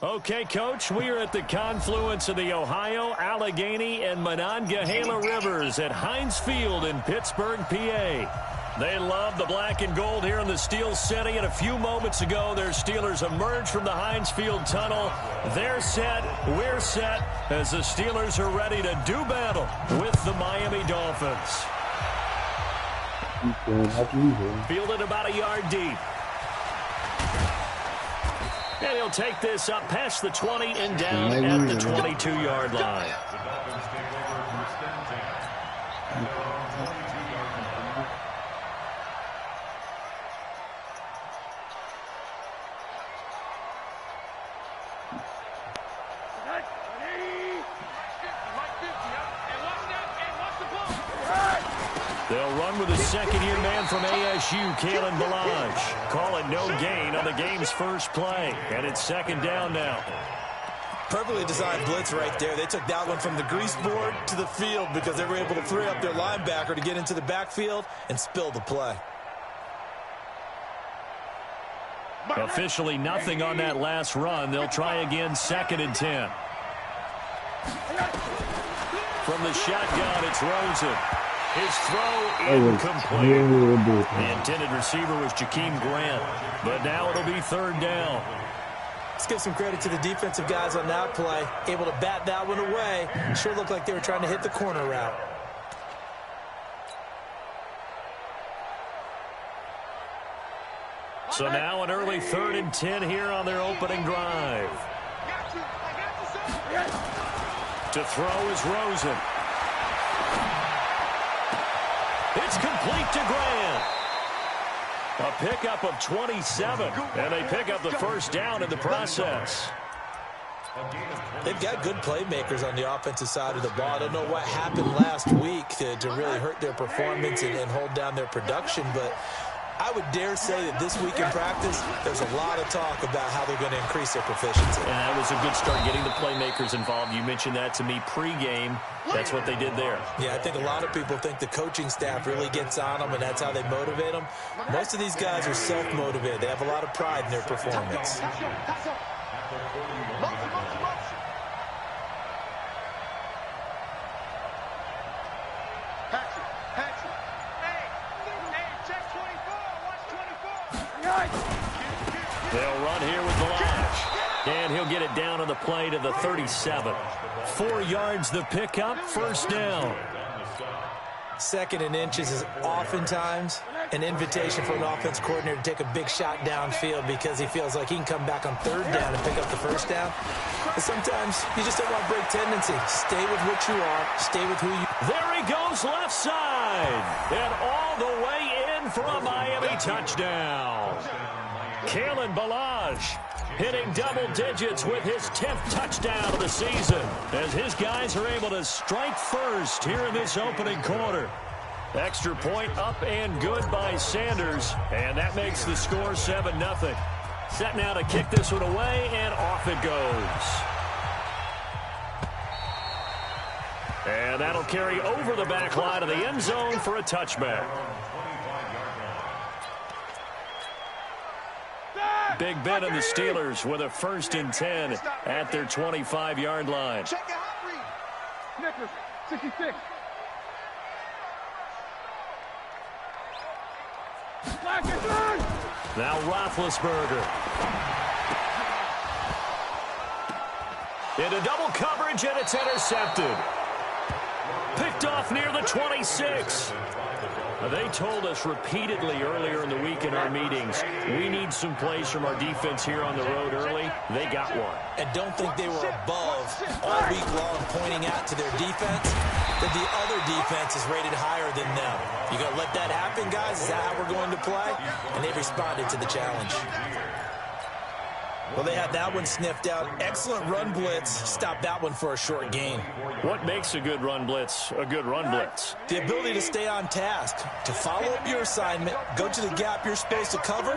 Okay, Coach, we are at the confluence of the Ohio, Allegheny, and Monongahela Rivers at Heinz Field in Pittsburgh, PA. They love the black and gold here in the Steel City, and a few moments ago, their Steelers emerged from the Heinz Field tunnel. They're set, we're set, as the Steelers are ready to do battle with the Miami Dolphins. Fielded about a yard deep. And he'll take this up past the 20 and down at the 22-yard line. They'll run with a second-year man from ASU, Kalen Balaj. Call it no gain on the game's first play, and it's second down now. Perfectly designed blitz right there. They took that one from the grease board to the field because they were able to free up their linebacker to get into the backfield and spill the play. Officially nothing on that last run. They'll try again, second and 10. From the shotgun, it's Rosen. His throw incomplete. The intended receiver was Jakeem Grant, but now it'll be third down. Let's give some credit to the defensive guys on that play. Able to bat that one away. Sure looked like they were trying to hit the corner route. So now an early third and 10 here on their opening drive. To throw is Rosen. It's complete to Grant. A pickup of 27, and they pick up the first down in the process. They've got good playmakers on the offensive side of the ball. I don't know what happened last week to really hurt their performance and hold down their production, but I would dare say that this week in practice, there's a lot of talk about how they're going to increase their proficiency. And that was a good start, getting the playmakers involved. You mentioned that to me pregame. That's what they did there. Yeah, I think a lot of people think the coaching staff really gets on them, and that's how they motivate them. Most of these guys are self-motivated. They have a lot of pride in their performance. They'll run here with Balaj. And he'll get it down on the play to the 37. 4 yards the pickup, first down. Second and inches is oftentimes an invitation for an offense coordinator to take a big shot downfield because he feels like he can come back on third down and pick up the first down. But sometimes you just don't want to break tendency. Stay with what you are. Stay with who you are. There he goes left side. And all the way in for a Miami touchdown. Kalen Balaj hitting double digits with his 10th touchdown of the season as his guys are able to strike first here in this opening quarter. Extra point up and good by Sanders, and that makes the score 7-0. Set now to kick this one away, and off it goes. And that'll carry over the back line of the end zone for a touchback. Big Ben and the Steelers with a first and 10 at their 25-yard line. Check it out, read. Snickers, 66. Now Roethlisberger. Into double coverage, and it's intercepted. Picked off near the 26. They told us repeatedly earlier in the week in our meetings, we need some plays from our defense here on the road early. They got one. And don't think they were above all week long pointing out to their defense that the other defense is rated higher than them. You going to let that happen, guys? Is that how we're going to play? And they responded to the challenge. Well, they had that one sniffed out. Excellent run blitz. Stopped that one for a short gain. What makes a good run blitz a good run blitz? The ability to stay on task, to follow up your assignment, go to the gap you're supposed to cover,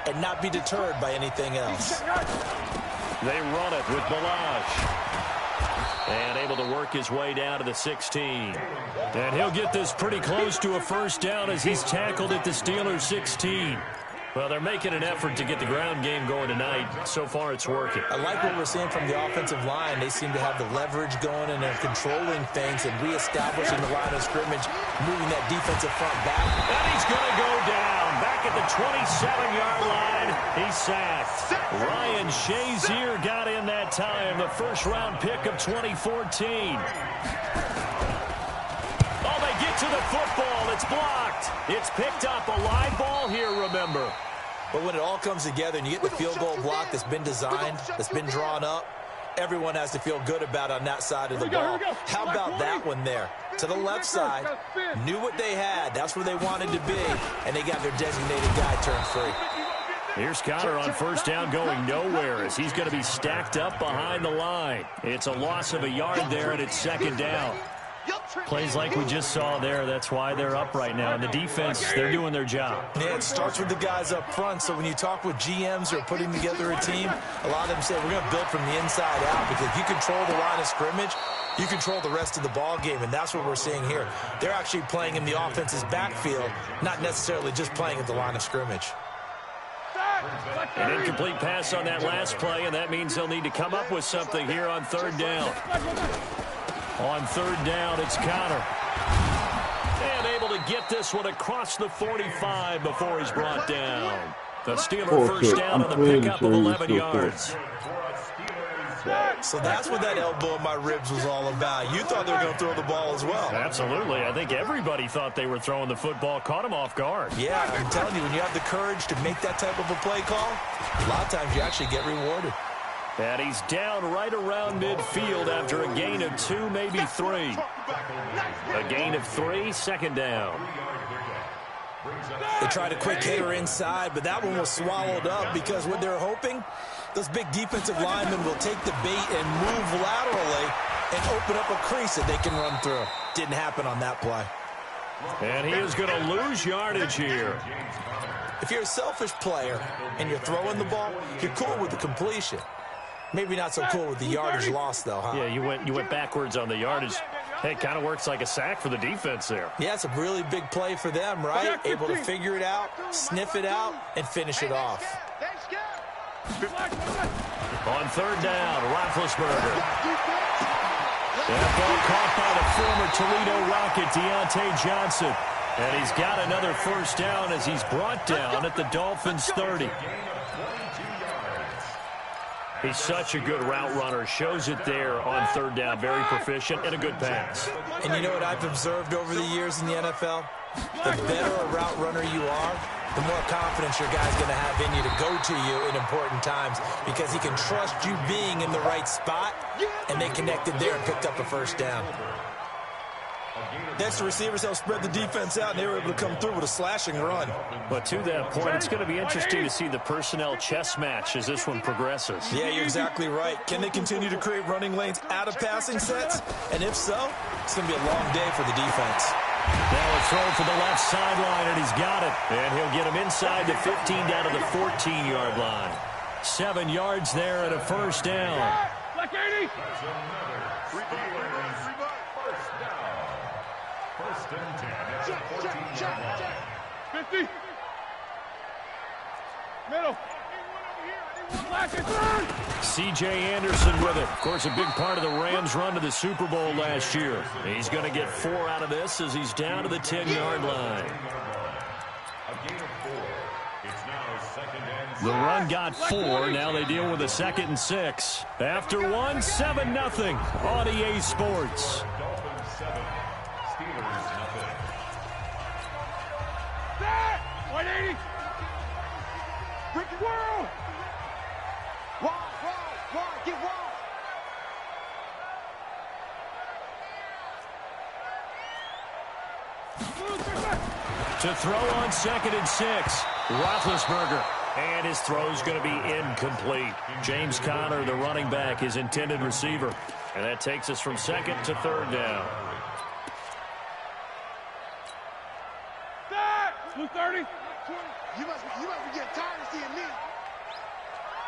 and not be deterred by anything else. They run it with Balazs. And able to work his way down to the 16. And he'll get this pretty close to a first down as he's tackled at the Steelers' 16. Well, they're making an effort to get the ground game going tonight. So far, it's working. I like what we're seeing from the offensive line. They seem to have the leverage going, and they're controlling things and reestablishing the line of scrimmage, moving that defensive front back. And he's going to go down. Back at the 27-yard line, he's sacked. Ryan Shazier got in that time, the first-round pick of 2014. Oh, they get to the football. It's blocked. It's picked up. A live ball here, remember. But when it all comes together and you get the field goal block that's been designed, that's been drawn up, everyone has to feel good about on that side of the ball. How about that one there? To the left side, knew what they had. That's where they wanted to be, and they got their designated guy turned free. Here's Connor on first down going nowhere as he's going to be stacked up behind the line. It's a loss of a yard there, and it's second down. Plays like we just saw there. That's why they're up right now. And the defense, they're doing their job. Yeah, it starts with the guys up front. So when you talk with GMs who are putting together a team, a lot of them say, we're going to build from the inside out, because if you control the line of scrimmage, you control the rest of the ball game, and that's what we're seeing here. They're actually playing in the offense's backfield, not necessarily just playing at the line of scrimmage. An incomplete pass on that last play, and that means they'll need to come up with something here on third down. On third down, it's Connor. And able to get this one across the 45 before he's brought down. The Steeler first down on the pickup of 11 yards. So that's what that elbow in my ribs was all about. You thought they were going to throw the ball as well. Absolutely. I think everybody thought they were throwing the football, caught him off guard. Yeah, I'm telling you, when you have the courage to make that type of a play call, a lot of times you actually get rewarded. And he's down right around midfield after a gain of 2, maybe 3. A gain of 3, second down. They tried a quick hitter inside, but that one was swallowed up because what they're hoping, those big defensive linemen will take the bait and move laterally and open up a crease that they can run through. Didn't happen on that play. And he is going to lose yardage here. If you're a selfish player and you're throwing the ball, you're cool with the completion. Maybe not so cool with the yardage loss, though, huh? Yeah, you went backwards on the yardage. Hey, it kind of works like a sack for the defense there. Yeah, it's a really big play for them, right? Able to figure it out, sniff it out, and finish it off. On third down, Roethlisberger. That ball caught by the former Toledo Rocket, Deontay Johnson. And he's got another first down as he's brought down at the Dolphins' 30. He's such a good route runner. Shows it there on third down. Very proficient and a good pass. And you know what I've observed over the years in the NFL? The better a route runner you are, the more confidence your guy's going to have in you to go to you in important times, because he can trust you being in the right spot, and they connected there and picked up a first down. Next, the receivers helped spread the defense out, and they were able to come through with a slashing run. But to that point, it's going to be interesting to see the personnel chess match as this one progresses. Yeah, you're exactly right. Can they continue to create running lanes out of passing sets? And if so, it's going to be a long day for the defense. Now a throw for the left sideline, and he's got it. And he'll get him inside the 15 down to the 14-yard line. 7 yards there and a first down. Like 80. Check. 50. Middle. C.J. Anderson with it. Of course, a big part of the Rams' run to the Super Bowl last year. He's going to get 4 out of this as he's down to the 10-yard line. The run got 4. Now they deal with a 2nd and 6. After 1, 7-0 on EA Sports. World! Get wide! To throw on 2nd and 6. Roethlisberger And his throw's going to be incomplete. James Conner, the running back, his intended receiver. And that takes us from second to third down. Blue 30. You must be getting tired of seeing me.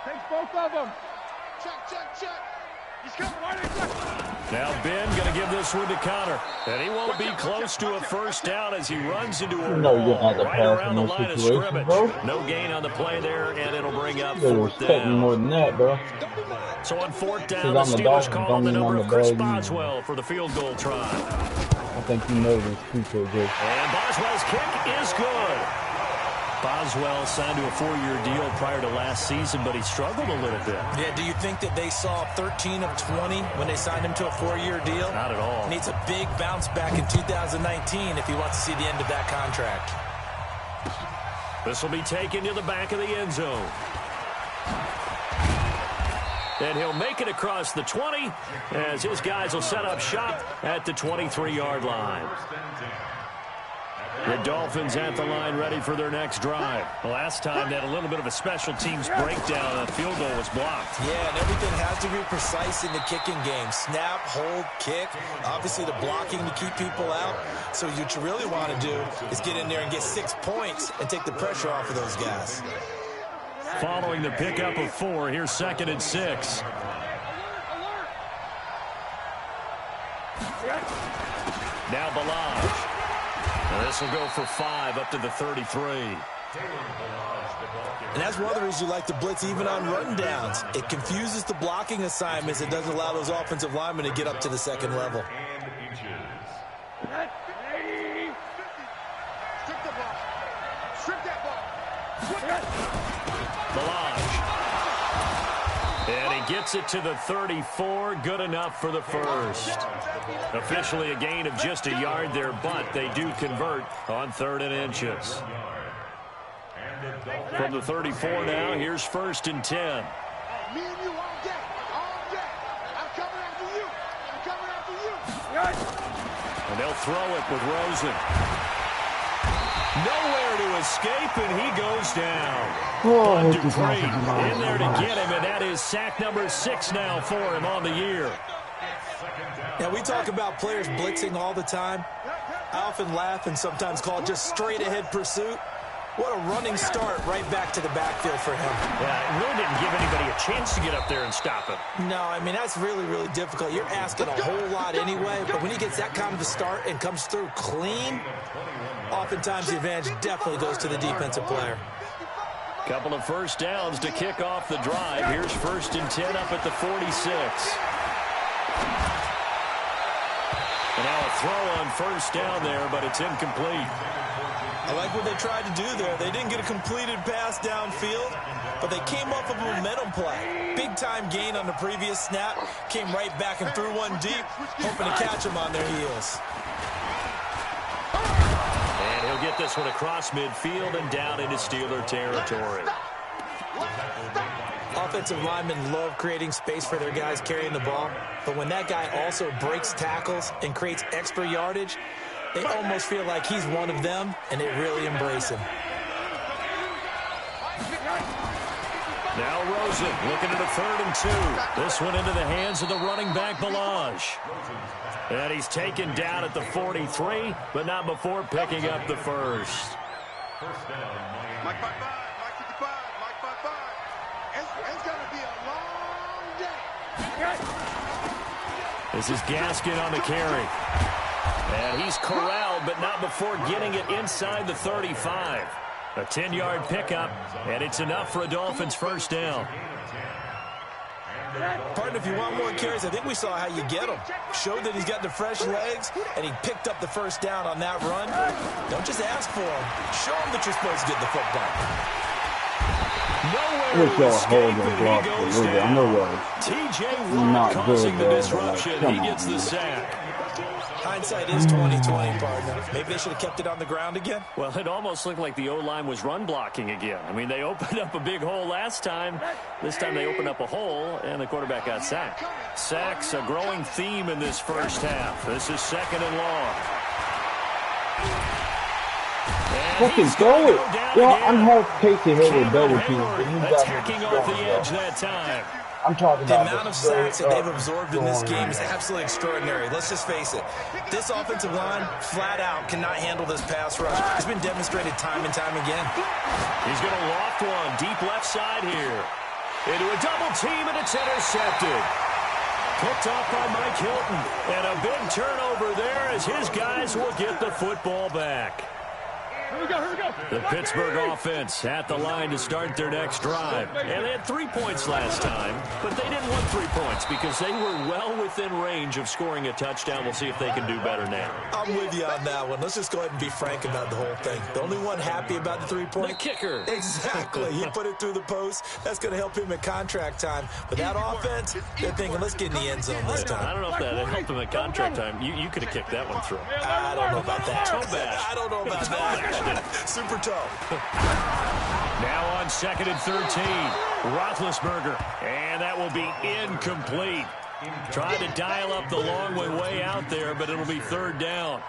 Takes both of them. Check. He's coming. Now Ben going to give this one to Conner. And he won't be close to a first down as he runs into a wall right around the line of scrimmage. No gain on the play there, and it'll bring up fourth down. More than that, bro. So on fourth down, the Steelers call on the number of Chris Boswell for the field goal try. I think you know this too, KJ. And Boswell's kick is good. Boswell signed to a 4-year deal prior to last season, but he struggled a little bit. Yeah, do you think that they saw 13 of 20 when they signed him to a 4-year deal? Not at all. He needs a big bounce back in 2019 if he wants to see the end of that contract. This will be taken to the back of the end zone. And he'll make it across the 20 as his guys will set up shop at the 23-yard line. The Dolphins at the line ready for their next drive. Last time they had a little bit of a special teams breakdown. A field goal was blocked. Yeah, and everything has to be precise in the kicking game. Snap, hold, kick. Obviously the blocking to keep people out. So what you really want to do is get in there and get 6 points and take the pressure off of those guys. Following the pickup of 4, here's 2nd and 6. Now Balaj. This will go for 5 up to the 33. And that's one of the reasons you like to blitz even on run downs. It confuses the blocking assignments. It doesn't allow those offensive linemen to get up to the second level. Balaj. And he gets it to the 34. Good enough for the first. Officially a gain of just a yard there, but they do convert on 3rd and inches. From the 34 now, here's 1st and 10. Me and you all day. I'm coming after you. And they'll throw it with Rosen. Nowhere to escape, and he goes down. Bud Dupree in there to get him, and that is sack number 6 now for him on the year. Now, we talk about players blitzing all the time. I often laugh and sometimes call it just straight-ahead pursuit. What a running start right back to the backfield for him. Yeah, it really didn't give anybody a chance to get up there and stop him. No, I mean, that's really, really difficult. You're asking a whole lot anyway, but when he gets that kind of a start and comes through clean, oftentimes the advantage definitely goes to the defensive player. Couple of first downs to kick off the drive. Here's 1st and 10 up at the 46. And now a throw on first down there, but it's incomplete. I like what they tried to do there. They didn't get a completed pass downfield, but they came up with a momentum play. Big-time gain on the previous snap. Came right back and threw one deep, hoping to catch them on their heels. And he'll get this one across midfield and down into Steeler territory. Offensive linemen love creating space for their guys carrying the ball, but when that guy also breaks tackles and creates extra yardage, they almost feel like he's one of them, and they really embrace him. Now Rosen looking at a 3rd and 2. This one into the hands of the running back, Balaj. And he's taken down at the 43, but not before picking up the first. Mike 55, Mike 55, Mike 55. It's going to be a long day. This is Gaskin on the carry. And he's corralled, but not before getting it inside the 35. A 10-yard pickup, and it's enough for a Dolphins first down. Partner, if you want more carries, I think we saw how you get them. Showed that he's got the fresh legs, and he picked up the first down on that run. Don't just ask for him. Show him that you're supposed to get the football. Nowhere to escape, and he goes down. TJ Watt causing the disruption. He gets the sack. Hindsight is 20/20, partner. Maybe they should have kept it on the ground again. Well, it almost looked like the O-line was run blocking again. I mean, they opened up a big hole last time. This time they opened up a hole, and the quarterback got sacked. Sacks, a growing theme in this first half. This is 2nd and long. Fucking throw it. Yo, I'm half Casey Hayward double team. Attacking off the edge that time. I'm talking The about amount of sacks that they've absorbed in this game is absolutely extraordinary. Let's just face it. This offensive line, flat out, cannot handle this pass rush. It's been demonstrated time and time again. He's going to loft one deep left side here. Into a double team, and it's intercepted. Picked off by Mike Hilton. And a big turnover there as his guys will get the football back. Here we go. The Pittsburgh offense at the line to start their next drive. And they had 3 points last time, but they didn't want 3 points because they were well within range of scoring a touchdown. We'll see if they can do better now. I'm with you on that one. Let's just go ahead and be frank about the whole thing. The only one happy about the 3-point? The kicker. Exactly. He put it through the post. That's going to help him at contract time. But that offense, they're thinking, let's get in the end zone this time. I don't know if that helped him at contract time. You could have kicked that one through. I don't know about that. Toe bash. I don't know about that. Super toe. Now on 2nd and 13, Roethlisberger, and that will be incomplete. Tried to dial up the long way out there, but it'll be 3rd down.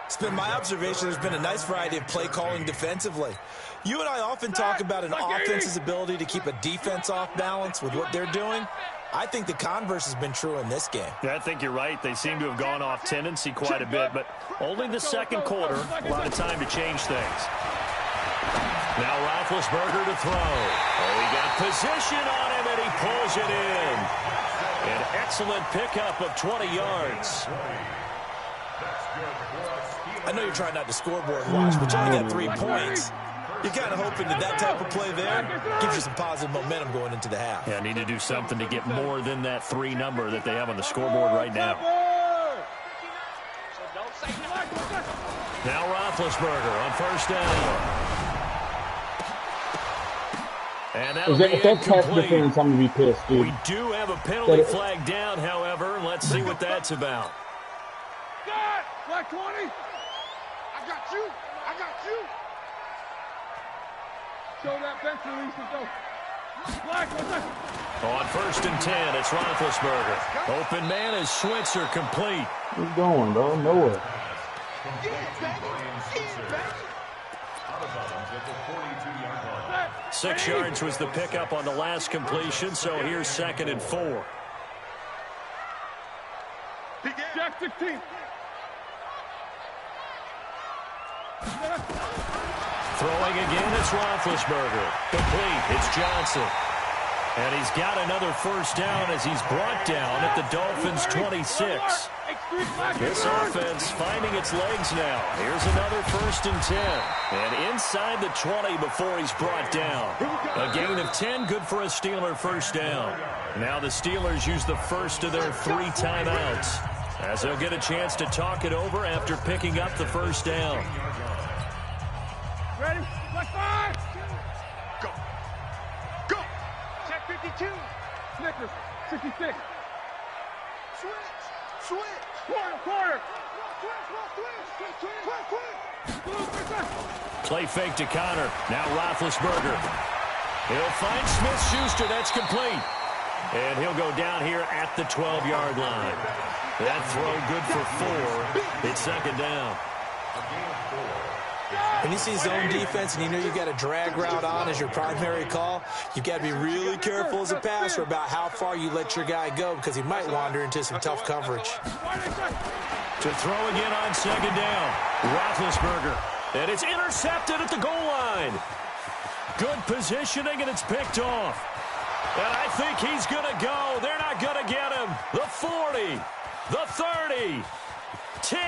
It's been my observation there's been a nice variety of play calling defensively. You and I often talk about an offense's ability to keep a defense off balance with what they're doing. I think the converse has been true in this game. Yeah, I think you're right. They seem to have gone off tendency quite a bit, but only the 2nd quarter, a lot of time to change things. Now Roethlisberger to throw. Oh, he got position on him, and he pulls it in. An excellent pickup of 20 yards. I know you're trying not to scoreboard watch, but you only got 3 points. You're kind of hoping that type of play there gives you some positive momentum going into the half. Yeah, need to do something to get more than that 3 number that they have on the scoreboard right now. Now Roethlisberger on 1st down. And that'll be if that's pass incomplete. defense, I'm going to be pissed, dude. We do have a penalty flag down, however. Let's see what that's about. Flag 20. I got you. Show that bench release and go. Flag, On 1st and 10, it's Roethlisberger. Open man is Switzer, complete. Where's going, bro? Nowhere. 6 yards was the pickup on the last completion, so here's 2nd and 4. Jack 16. Throwing again, it's Roethlisberger. Complete, it's Johnson. And he's got another 1st down as he's brought down at the Dolphins' 26. This offense finding its legs now. Here's another 1st and 10. And inside the 20 before he's brought down. A gain of 10, good for a Steeler 1st down. Now the Steelers use the first of their 3 timeouts, as they'll get a chance to talk it over after picking up the 1st down. Ready? Flag 5. Go. Check 52. Snickers 66. Switch. Quarter. Play fake to Connor. Now Roethlisberger. He'll find Smith-Schuster. That's complete. And he'll go down here at the 12-yard line. That throw good for 4. It's 2nd down. When you see zone defense and you know you've got a drag route on as your primary call, you've got to be really careful as a passer about how far you let your guy go because he might wander into some tough coverage. To throw again on 2nd down, Roethlisberger. And it's intercepted at the goal line. Good positioning, and it's picked off. And I think he's going to go. They're not going to get him. The 40, the 30. 10,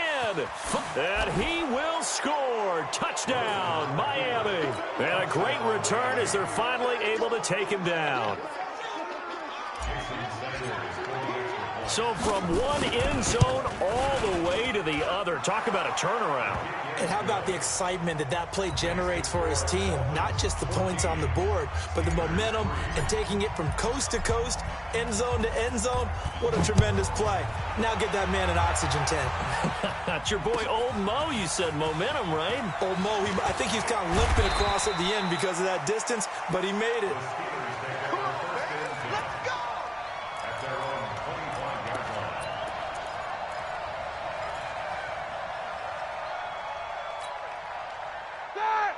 and he will score. Touchdown, Miami. And a great return as they're finally able to take him down. So from one end zone all the way to the other. Talk about a turnaround. And how about the excitement that play generates for his team? Not just the points on the board, but the momentum and taking it from coast to coast, end zone to end zone. What a tremendous play. Now get that man an oxygen tent. That's your boy Old Mo. You said momentum, right? Old Mo, I think he's kind of limping across at the end because of that distance, but he made it.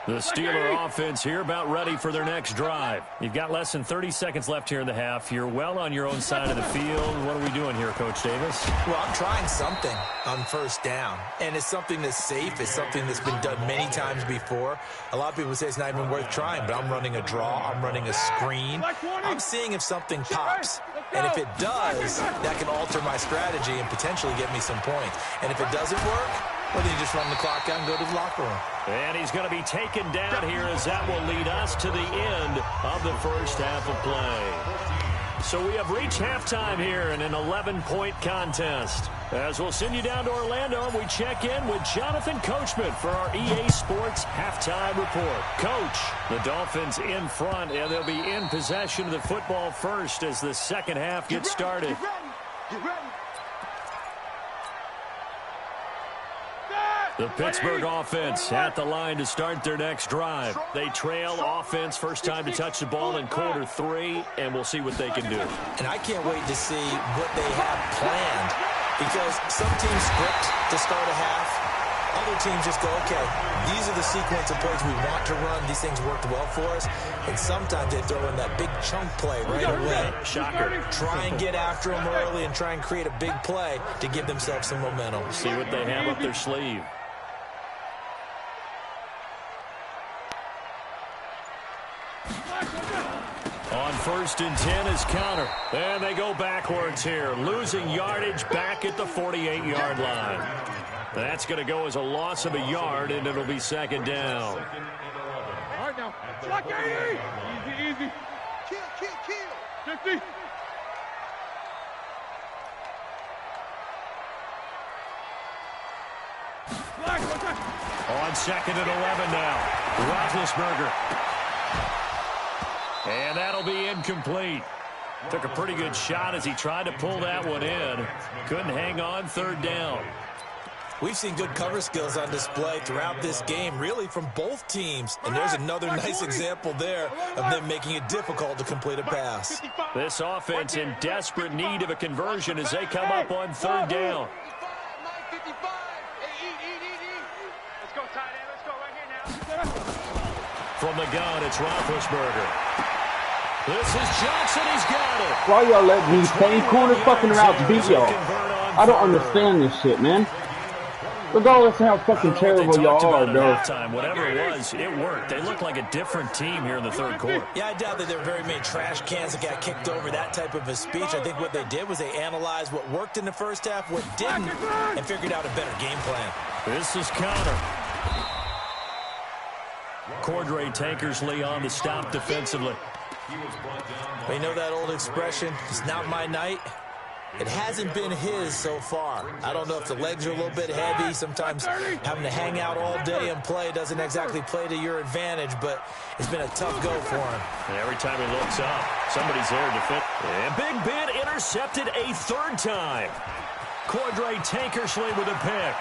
The Steeler offense here about ready for their next drive. You've got less than 30 seconds left here in the half. You're well on your own side of the field. What are we doing here, Coach Davis? Well, I'm trying something on first down, and it's something that's safe. It's something that's been done many times before. A lot of people say it's not even worth trying, but I'm running a draw. I'm running a screen. I'm seeing if something pops. And if it does, that can alter my strategy and potentially get me some points. And if it doesn't work, well, then you just run the clock out and go to the locker room. And he's going to be taken down here as that will lead us to the end of the first half of play. So we have reached halftime here in an 11-point contest. As we'll send you down to Orlando, and we check in with Jonathan Coachman for our EA Sports Halftime Report. Coach, the Dolphins in front, and they'll be in possession of the football first as the second half gets started. Get ready. Get ready. The Pittsburgh offense at the line to start their next drive. They trail offense first time to touch the ball in quarter 3, and we'll see what they can do. And I can't wait to see what they have planned, because some teams script to start a half. Other teams just go, okay, these are the sequence of plays we want to run. These things worked well for us. And sometimes they throw in that big chunk play right away. Shocker. Try and get after them early and try and create a big play to give themselves some momentum. See what they have up their sleeve. On 1st and 10 is counter. And they go backwards here. Losing yardage back at the 48-yard line. That's going to go as a loss of a yard, and it'll be second down. All right, now. Block easy. Easy. Kill. 50. On 2nd and 11 now. Roethlisberger. And that'll be incomplete. Took a pretty good shot as he tried to pull that one in. Couldn't hang on, 3rd down. We've seen good cover skills on display throughout this game, really from both teams. And there's another nice example there of them making it difficult to complete a pass. This offense in desperate need of a conversion as they come up on 3rd down. Let's go, tight end. Let's go right here now. From the gun, it's Roethlisberger. This is Johnson. He's got it. Why y'all let these same corner fucking routes beat y'all? I don't understand this shit, man. Regardless of how fucking terrible y'all are, though. Whatever it was, it worked. They look like a different team here in the 3rd quarter. Yeah, I doubt that there were very many trash cans that got kicked over, that type of a speech. I think what they did was they analyzed what worked in the first half, what didn't, and figured out a better game plan. This is counter. Cordray Tankersley on the stop defensively. You know that old expression, it's not my night? It hasn't been his so far. I don't know if the legs are a little bit heavy. Sometimes having to hang out all day and play doesn't exactly play to your advantage, but it's been a tough go for him. And every time he looks up, somebody's there to defend. And Big Ben intercepted a 3rd time. Cordray Tankersley with a pick.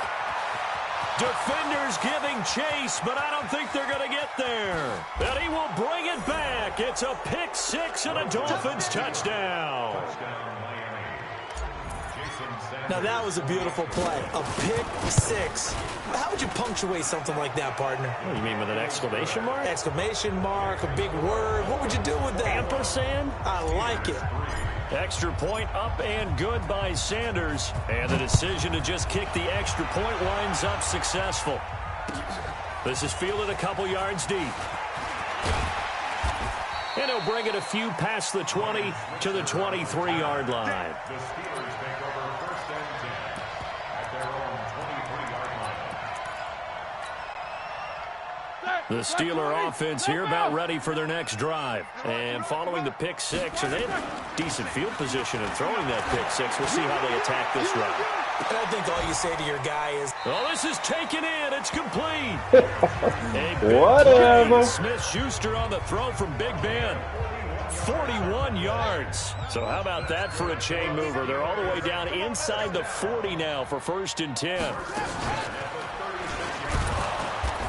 Defenders giving chase, but I don't think they're going to get there. And he will bring it back. It's a pick 6 and a Dolphins touchdown. Now that was a beautiful play. A pick 6. How would you punctuate something like that, partner? What do you mean, with an exclamation mark? Exclamation mark, a big word. What would you do with that? Ampersand? I like it. Extra point up and good by Sanders. And the decision to just kick the extra point winds up successful. This is fielded a couple yards deep. And he'll bring it a few past the 20 to the 23-yard line. The Steeler offense here about ready for their next drive. And following the pick 6, and they have decent field position in throwing that pick 6. We'll see how they attack this run. And I think all you say to your guy is, oh, this is taken in. It's complete. Whatever. Smith-Schuster on the throw from Big Ben. 41 yards. So how about that for a chain mover? They're all the way down inside the 40 now for 1st and 10.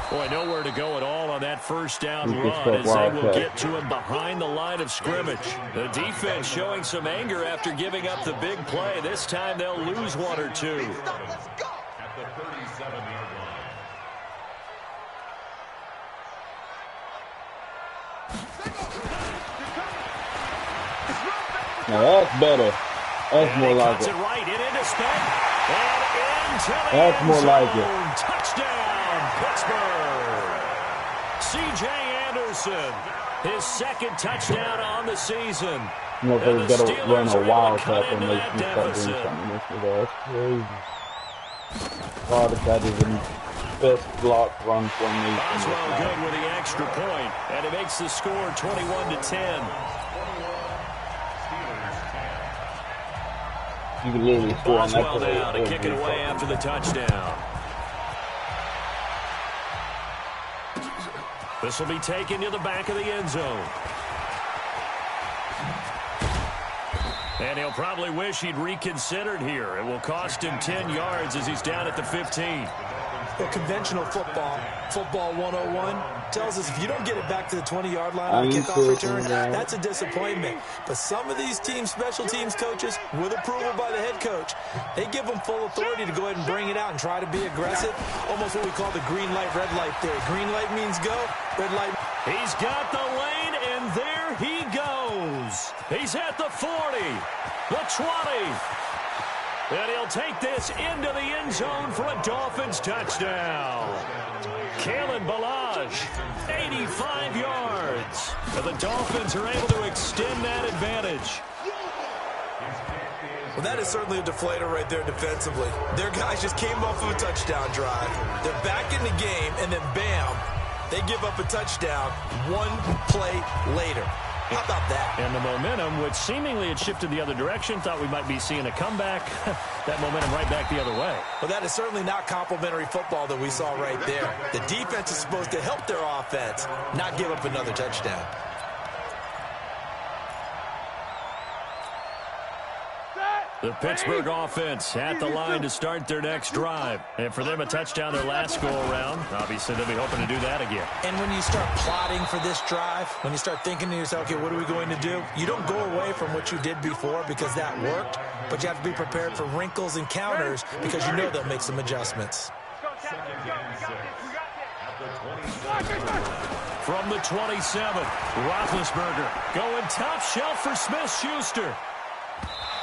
Boy, nowhere to go at all on that first down run as they will get to him behind the line of scrimmage. The defense showing some anger after giving up the big play. This time they'll lose 1 or 2. Now that's better. That's and more he like cuts it. right into space. And into the That's end more zone. like it. Touchdown, Pittsburgh. C.J. Anderson, his second touchdown on the season. Motherfuckers got to run a wildcat cut and into make that you start doing deficit. something this with us. Crazy. Wildcat is the best block run formation. Boswell good with the extra point, and it makes the score 21-10. You can literally score on that Boswell play. now to kick it away after the touchdown. This will be taken to the back of the end zone. And he'll probably wish he'd reconsidered here. It will cost him 10 yards as he's down at the 15. Well, conventional football 101, tells us if you don't get it back to the 20-yard line on a kickoff return, that's a disappointment. But some of these teams, special teams coaches, with approval by the head coach, they give them full authority to go ahead and bring it out and try to be aggressive. Almost what we call the green light, red light theory. Green light means go, red light. He's got the lane, and there he goes. He's at the 40, the 20. And he'll take this into the end zone for a Dolphins touchdown. Kalen Ballage, 85 yards. And the Dolphins are able to extend that advantage. Well, that is certainly a deflator right there defensively. Their guys just came off of a touchdown drive. They're back in the game, and then bam, they give up a touchdown one play later. How about that? And the momentum, which seemingly had shifted the other direction, thought we might be seeing a comeback. That momentum right back the other way. Well, that is certainly not complimentary football that we saw right there. The defense is supposed to help their offense, not give up another touchdown. The Pittsburgh offense at the line to start their next drive. And for them, a touchdown their last go-around. Obviously, they'll be hoping to do that again. And when you start plotting for this drive, when you start thinking to yourself, okay, what are we going to do? You don't go away from what you did before because that worked, but you have to be prepared for wrinkles and counters because you know they'll make some adjustments. From the 27, Roethlisberger going top shelf for Smith-Schuster.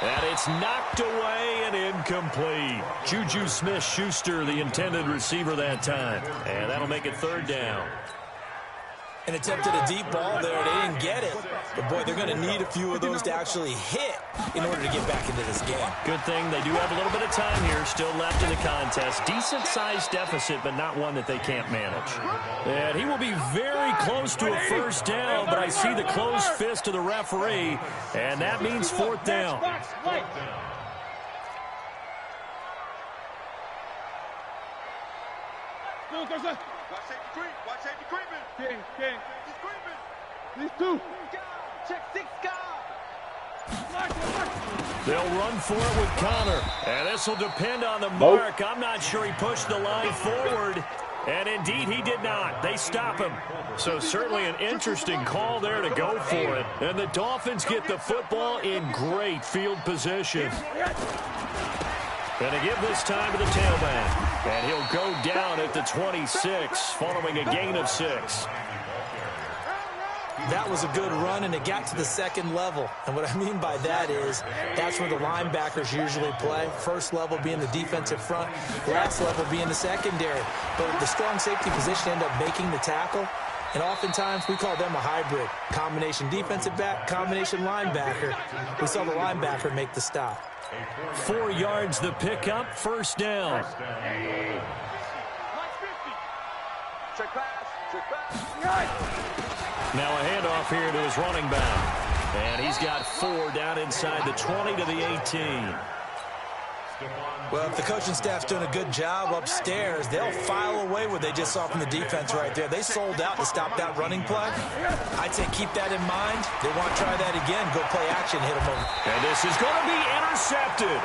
And it's knocked away and incomplete. Juju Smith-Schuster, the intended receiver that time. And that'll make it third down. And attempted a deep ball there. They didn't get it. But, boy, they're going to need a few of those to actually hit in order to get back into this game. Good thing they do have a little bit of time here still left in the contest. Decent-sized deficit, but not one that they can't manage. And he will be very close to a first down, but I see the closed fist of the referee, and that means fourth down. Watch safety creeping. King. He's creeping. These two. Check 6 guys. They'll run for it with Connor. And this will depend on the mark. I'm not sure he pushed the line forward. And indeed, he did not. They stop him. So certainly an interesting call there to go for it. And the Dolphins get the football in great field position. Going to give this time to the tailback. And he'll go down at the 26 following a gain of 6. That was a good run, and it got to the second level. And what I mean by that is that's where the linebackers usually play. First level being the defensive front, last level being the secondary. But the strong safety position ended up making the tackle. And oftentimes we call them a hybrid. Combination defensive back, combination linebacker. We saw the linebacker make the stop. 4 yards the pickup, first down. Now a handoff here to his running back. And he's got 4 down inside the 20 to the 18. Well, if the coaching staff's doing a good job upstairs, they'll file away what they just saw from the defense right there. They sold out to stop that running play. I'd say keep that in mind. They want to try that again. Go play action, hit them over. And this is going to be intercepted.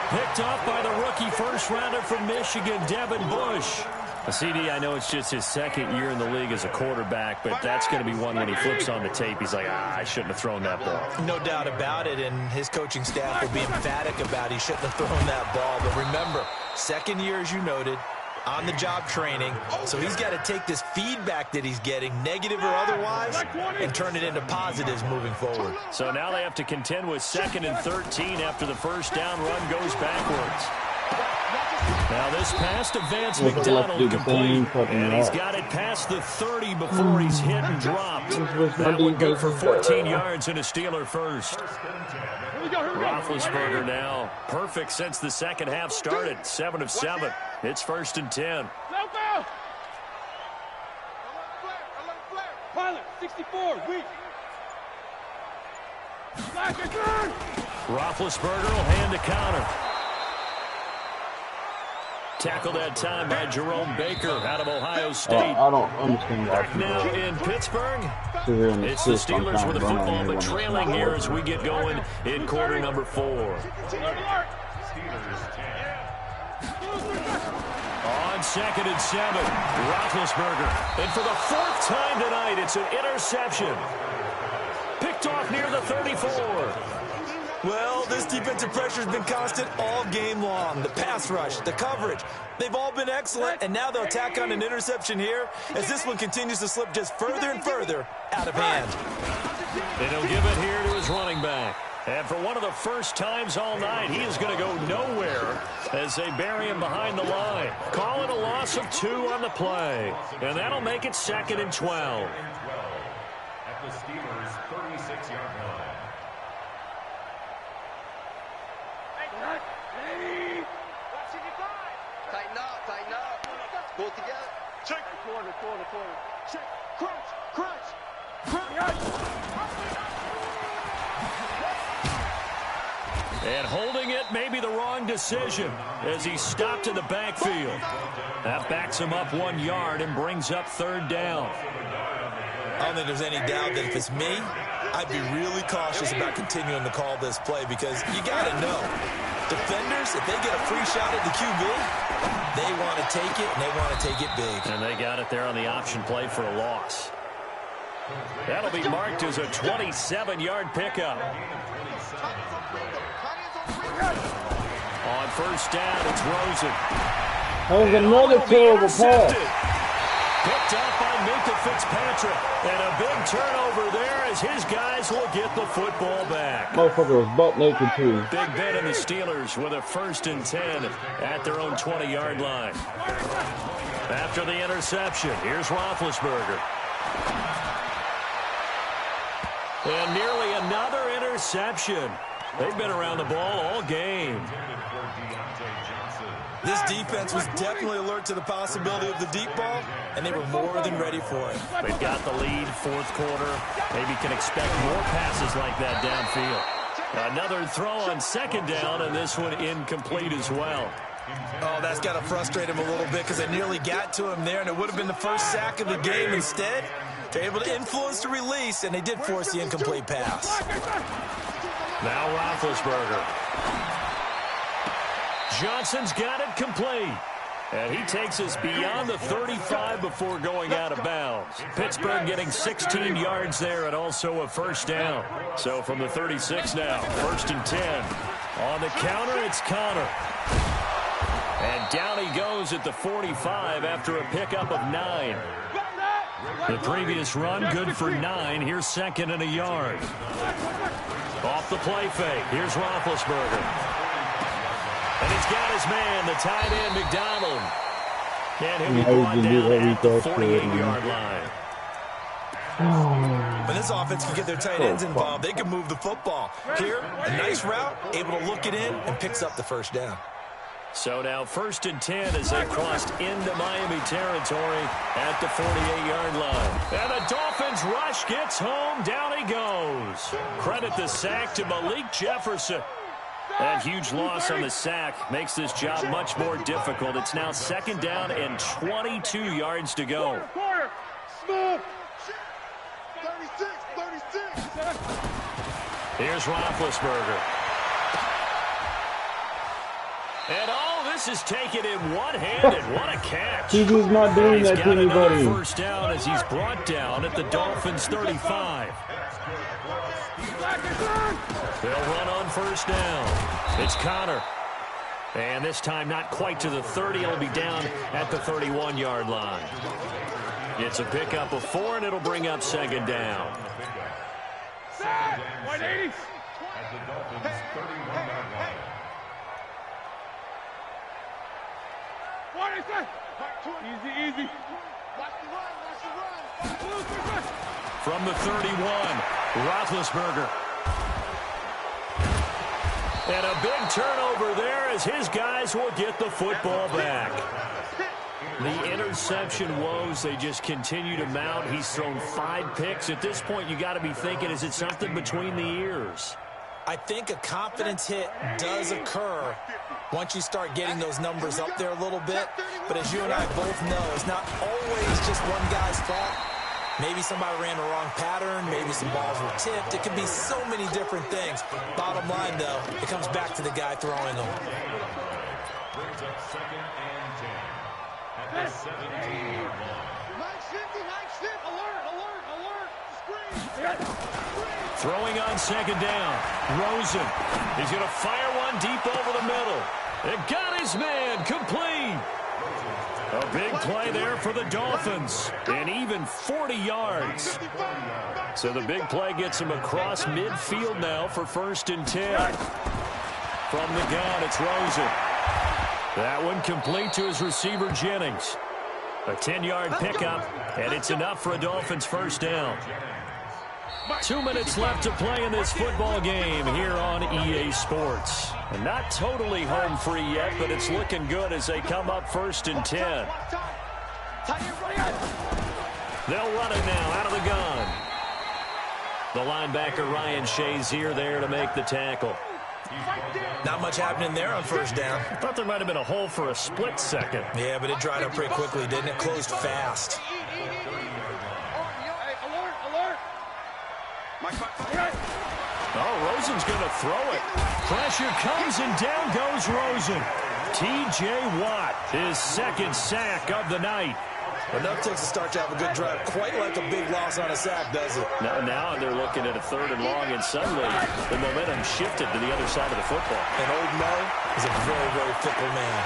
Picked off by the rookie first-rounder from Michigan, Devin Bush. CD, I know it's just his second year in the league as a quarterback, but that's going to be one when he flips on the tape. He's like, I shouldn't have thrown that ball. No doubt about it, and his coaching staff will be emphatic about he shouldn't have thrown that ball. But remember, second year, as you noted, on-the-job training, so he's got to take this feedback that he's getting, negative or otherwise, and turn it into positives moving forward. So now they have to contend with 2nd and 13 after the first down run goes backwards. Now this pass to Vance McDonald complete, and he's got it past the 30 before he's hit and dropped. That would go for 14 yards and a Steeler first. Roethlisberger now perfect since the second half started, 7 of 7. It's 1st and 10. Pilot, 64, weak. Roethlisberger will hand the counter. Tackled that time by Jerome Baker out of Ohio State. I don't understand that. Back now in Pittsburgh. It's the Steelers with the football, but trailing here as we get going in quarter number 4. On 2nd and 7, Roethlisberger. And for the 4th time tonight, it's an interception. Picked off near the 34. Well, this defensive pressure has been constant all game long. The pass rush, the coverage, they've all been excellent, and now they'll tack on an interception here as this one continues to slip just further and further out of hand. And he'll give it here to his running back. And for one of the first times all night, he is going to go nowhere as they bury him behind the line. Call it a loss of 2 on the play, and that'll make it 2nd and 12. At the Steelers' 36-yard line. Tighten up, tighten up. Pull it together. Check. Corner. Check. Crunch. And holding it may be the wrong decision as he stopped in the backfield. That backs him up 1 yard and brings up 3rd down. I don't think there's any doubt that if it's me, I'd be really cautious about continuing to call this play because you got to know, defenders, if they get a free shot at the QB, they want to take it, and they want to take it big. And they got it there on the option play for a loss. That'll be marked as a 27-yard pickup. On 1st down, it's Rosen. That was another terrible pass. Picked up by Minka Fitzpatrick. And a big turnover there as his guys will get the football back. Motherfucker was butt naked too. Big Ben and the Steelers with a 1st and 10 at their own 20-yard line. After the interception, here's Roethlisberger. And nearly another interception. They've been around the ball all game. This defense was definitely alert to the possibility of the deep ball, and they were more than ready for it. They've got the lead, 4th quarter. Maybe can expect more passes like that downfield. Another throw on 2nd down, and this one incomplete as well. Oh, that's got to frustrate him a little bit because they nearly got to him there, and it would have been the first sack of the game. Instead, they're able to influence the release, and they did force the incomplete pass. Now Roethlisberger. Johnson's got it complete. And he takes us beyond the 35 before going out of bounds. Pittsburgh getting 16 yards there and also a 1st down. So from the 36 now, 1st and 10. On the counter, it's Connor. And down he goes at the 45 after a pickup of 9. The previous run, good for 9. Here's 2nd and a yard. Off the play fake. Here's Roethlisberger. And he's got his man, the tight end, McDonald. And he'll be brought down at the 48-yard line. When this offense can get their tight ends involved, they can move the football. Here, a nice route, able to look it in, and picks up the 1st down. So now 1st and 10 as they crossed into Miami territory at the 48-yard line. And the Dolphins rush gets home. Down he goes. Credit the sack to Malik Jefferson. That huge loss on the sack makes this job much more difficult. It's now 2nd down and 22 yards to go. Corner. Smooth. 36. Here's Roethlisberger. And this is taken in one-handed. What a catch. He's not doing that to anybody. He's got another 1st down as he's brought down at the Dolphins' 35. They'll run on 1st down. It's Connor. And this time not quite to the 30. It'll be down at the 31-yard line. It's a pickup of 4, and it'll bring up second down. 180. At the Dolphins' 31-yard line. Easy. Watch the run. From the 31, Roethlisberger. And a big turnover there as his guys will get the football back. The interception woes, they just continue to mount. He's thrown 5 picks. At this point, you got to be thinking, is it something between the ears? I think a confidence hit does occur once you start getting those numbers up there a little bit. But as you and I both know, it's not always just one guy's fault. Maybe somebody ran the wrong pattern. Maybe some balls were tipped. It could be so many different things. Bottom line, though, it comes back to the guy throwing them. Brings up second and 10. At the 17-yard line. Nice 50. Alert. Screen. Throwing on second down. Rosen. He's going to fire one deep over the middle. It got his man complete. A big play there for the Dolphins. And even 40 yards. So the big play gets him across midfield now for 1st and 10. From the gun, it's Rosen. That one complete to his receiver, Jennings. A 10-yard pickup, and it's enough for a Dolphins first down. 2 minutes left to play in this football game here on EA Sports. And not totally home free yet, but it's looking good as they come up 1st and 10. They'll run it now out of the gun. The linebacker Ryan Shazier there to make the tackle. Not much happening there on first down. I thought there might have been a hole for a split second. Yeah, but it dried up pretty quickly, didn't it? Closed fast. Oh, Rosen's going to throw it. Pressure comes, and down goes Rosen. T.J. Watt, his 2nd sack of the night. Enough takes to start to have a good drive. Quite like a big loss on a sack, does it? Now they're looking at a 3rd and long, and suddenly the momentum shifted to the other side of the football. And old Mo is a very, very fickle man.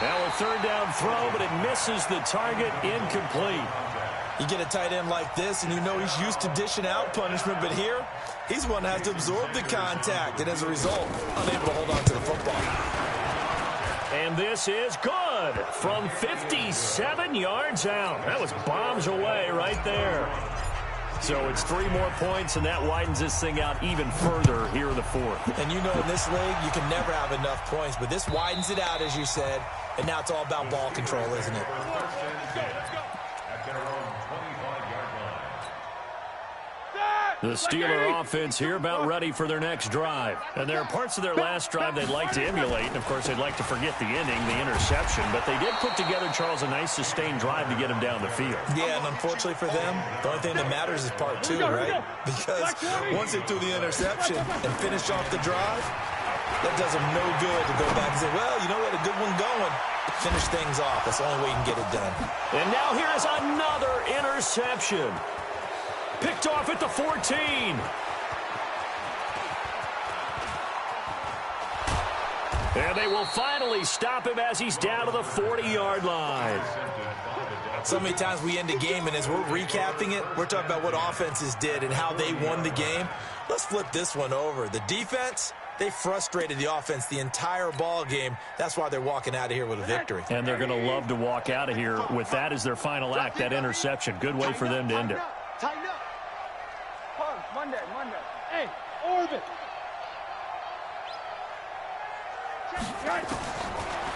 Now a 3rd down throw, but it misses the target, incomplete. You get a tight end like this, and you know he's used to dishing out punishment, but here, he's one that has to absorb the contact, and as a result, unable to hold on to the football. And this is good from 57 yards out. That was bombs away right there. So it's 3 more points, and that widens this thing out even further here in the 4th. And you know in this league, you can never have enough points, but this widens it out, as you said, and now it's all about ball control, isn't it? The Steeler offense here about ready for their next drive. And there are parts of their last drive they'd like to emulate. And, of course, they'd like to forget the ending, the interception. But they did put together, Charles, a nice sustained drive to get him down the field. Yeah, and unfortunately for them, the only thing that matters is part 2, right? Because once they threw the interception and finished off the drive, that does them no good to go back and say, well, you know what, a good one going. Finish things off. That's the only way you can get it done. And now here is another interception. Picked off at the 14. And they will finally stop him as he's down to the 40-yard line. So many times we end a game, and as we're recapping it, we're talking about what offenses did and how they won the game. Let's flip this one over. The defense, they frustrated the offense the entire ball game. That's why they're walking out of here with a victory. And they're going to love to walk out of here with that as their final act, that interception. Good way for them to end it. Tighten up. Monday. Hey, orbit.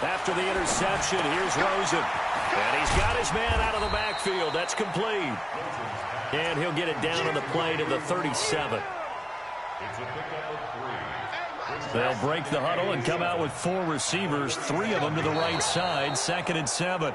After the interception, here's Rosen. And he's got his man out of the backfield. That's complete. And he'll get it down on the play to the 37. They'll break the huddle and come out with 4 receivers, 3 of them to the right side. 2nd and 7.